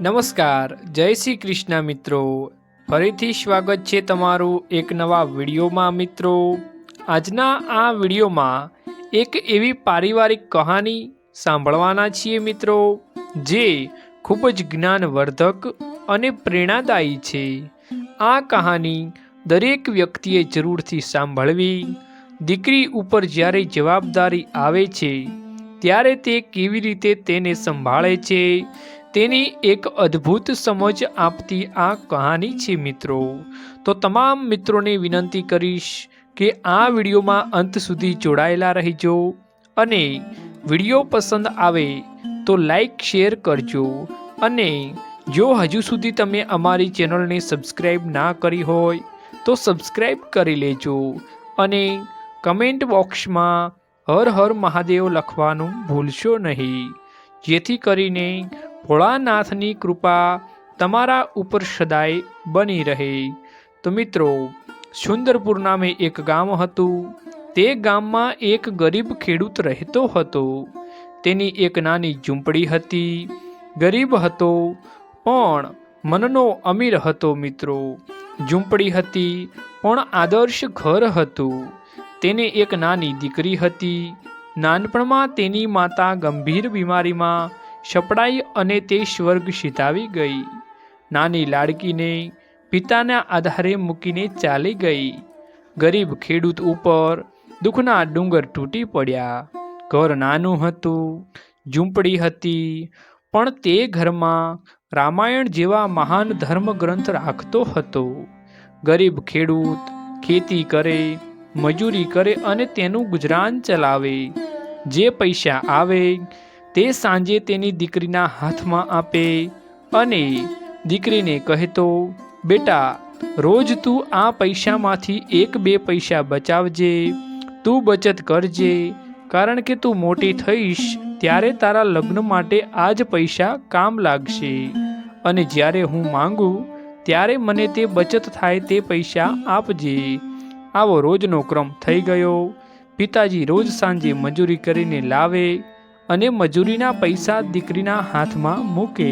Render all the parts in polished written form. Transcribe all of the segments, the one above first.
નમસ્કાર, જય શ્રી કૃષ્ણ મિત્રો। ફરીથી સ્વાગત છે તમારું એક નવા વિડીયોમાં મિત્રો। આજના આ વિડીયોમાં એક એવી પારિવારિક કહાની સાંભળવાના છીએ મિત્રો, જે ખૂબ જ જ્ઞાનવર્ધક અને પ્રેરણાદાયી છે। આ કહાની દરેક વ્યક્તિએ જરૂરથી સાંભળવી। દીકરી ઉપર જ્યારે જવાબદારી આવે છે ત્યારે તે કેવી રીતે તેને સંભાળે છે તેની એક અદ્ભુત સમજ આપતી આ કહાની છે મિત્રો। તો તમામ મિત્રોને વિનંતી કરીશ કે આ વિડીયોમાં અંત સુધી જોડાયેલા રહેજો અને વિડીયો પસંદ આવે તો લાઈક શેર કરજો, અને જો હજુ સુધી તમે અમારી ચેનલને સબસ્ક્રાઈબ ના કરી હોય તો સબસ્ક્રાઈબ કરી લેજો, અને કમેન્ટ બોક્સમાં હર હર મહાદેવ લખવાનું ભૂલશો નહીં, જેથી કરીને ભોળાનાથની કૃપા તમારા ઉપર સદાય બની રહે। તો મિત્રો, સુંદરપુર નામે એક ગામ હતું। તે ગામમાં એક ગરીબ ખેડૂત રહેતો હતો। તેની એક નાની ઝૂંપડી હતી। ગરીબ હતો પણ મનનો અમીર હતો મિત્રો। ઝૂંપડી હતી પણ આદર્શ ઘર હતું। તેને એક નાની દીકરી હતી। નાનપણમાં તેની માતા ગંભીર બીમારીમાં સપડાઈ અને તે સ્વર્ગ સિધાવી ગઈ। નાની લાડકીને પિતાના આધારે મૂકીને ચાલી ગઈ। ગરીબ ખેડૂત ઉપર દુઃખના ડુંગર તૂટી પડ્યા। ઘર નાનું હતું, ઝૂંપડી હતી, પણ તે ઘરમાં રામાયણ જેવા મહાન ધર્મગ્રંથ રાખતો હતો। ગરીબ ખેડૂત ખેતી કરે, મજૂરી કરે અને તેનું ગુજરાન ચલાવે। જે પૈસા આવે તે સાંજે તેની દીકરીના હાથમાં આપે અને દીકરીને કહેતો, બેટા, રોજ તું આ પૈસામાંથી 1-2 પૈસા બચાવજે, તું બચત કરજે, કારણ કે તું મોટી થઈશ ત્યારે તારા લગ્ન માટે આ જ પૈસા કામ લાગશે, અને જ્યારે હું માંગુ ત્યારે મને તે બચત થાય તે પૈસા આપજે। આવો રોજનો ક્રમ થઈ ગયો। પિતાજી રોજ સાંજે મજૂરી કરીને લાવે અને મજૂરીના પૈસા દીકરીના હાથમાં મૂકે।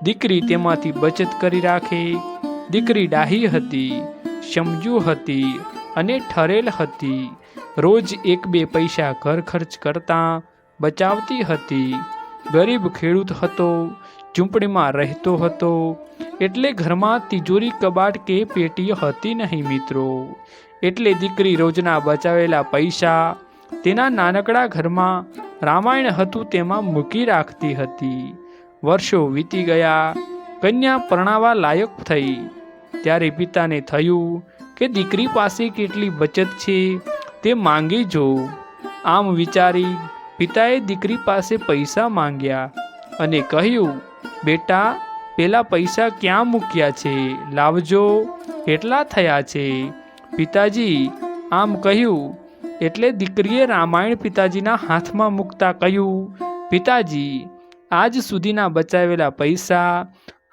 દીકરી તેમાંથી બચત કરી રાખે। દીકરી ડાહી હતી, સમજુ હતી અને ઠરેલ હતી। રોજ 1-2 પૈસા ઘર ખર્ચ કરતાં બચાવતી હતી। ગરીબ ખેડૂત હતો, ઝૂંપડીમાં રહેતો હતો, એટલે ઘરમાં તિજોરી, કબાટ કે પેટી હતી નહીં મિત્રો। એટલે દીકરી રોજના બચાવેલા પૈસા તેના નાનકડા ઘરમાં રામાયણ હતું તેમાં મૂકી રાખતી હતી। વર્ષો વીતી ગયા। કન્યા પરણાવા લાયક થઈ ત્યારે પિતાને થયું કે દીકરી પાસે કેટલી બચત છે તે માંગી જોઉં। આમ વિચારી પિતાએ દીકરી પાસે પૈસા માંગ્યા અને કહ્યું, બેટા, પેલા પૈસા ક્યાં મૂક્યા છે, લાવજો, કેટલા થયા છે? પિતાજી આમ કહ્યું એટલે દીકરીએ રામાયણ પિતાજીના હાથમાં મૂકતા કહ્યું, પિતાજી, આજ સુધીના બચાવેલા પૈસા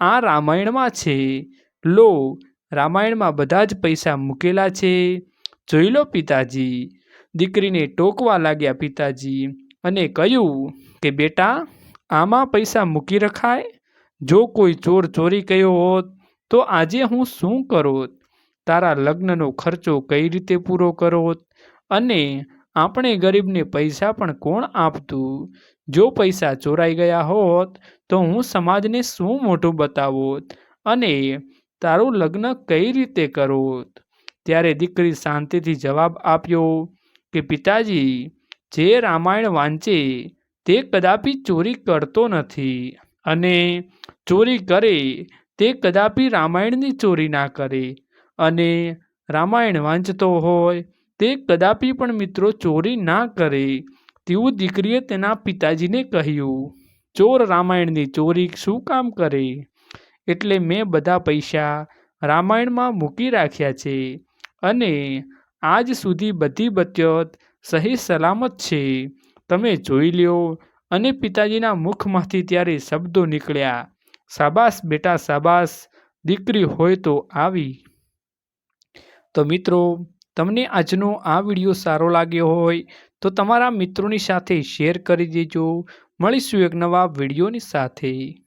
આ રામાયણમાં છે, લો, રામાયણમાં બધા જ પૈસા મૂકેલા છે, જોઈ લો પિતાજી। દીકરીને ટોકવા લાગ્યા પિતાજી અને કહ્યું કે બેટા, આમાં પૈસા મૂકી રખાય? જો કોઈ ચોર ચોરી ગયો હોત તો આજે હું શું કરોત? તારા લગ્નનો ખર્ચો કઈ રીતે પૂરો કરોત? અને આપણે ગરીબને પૈસા પણ કોણ આપતું? જો પૈસા ચોરાઈ ગયા હોત તો હું સમાજને શું મોટું બતાવોત અને તારું લગ્ન કઈ રીતે કરોત? ત્યારે દીકરી શાંતિથી જવાબ આપ્યો કે પિતાજી, જે રામાયણ વાંચે તે કદાપી ચોરી કરતો નથી, અને ચોરી કરે તે કદાપી રામાયણની ચોરી ના કરે, અને રામાયણ વાંચતો હોય તે કદાપી પણ મિત્રો ચોરી ના કરે, તેવું દીકરીએ તેના પિતાજીને કહ્યું। ચોર રામાયણની ચોરી શું કામ કરે? એટલે મેં બધા પૈસા રામાયણમાં મૂકી રાખ્યા છે અને આજ સુધી બધી બચત સહી સલામત છે, તમે જોઈ લ્યો। અને પિતાજીના મુખમાંથી ત્યારે શબ્દો નીકળ્યા, શાબાશ બેટા, શાબાશ, દીકરી હોય તો આવી। તો મિત્રો, તમને આજનો આ વિડીયો સારો લાગ્યો હોય તો તમારા મિત્રોની સાથે શેર કરી દેજો। મળીશું એક નવા વિડીયોની સાથે।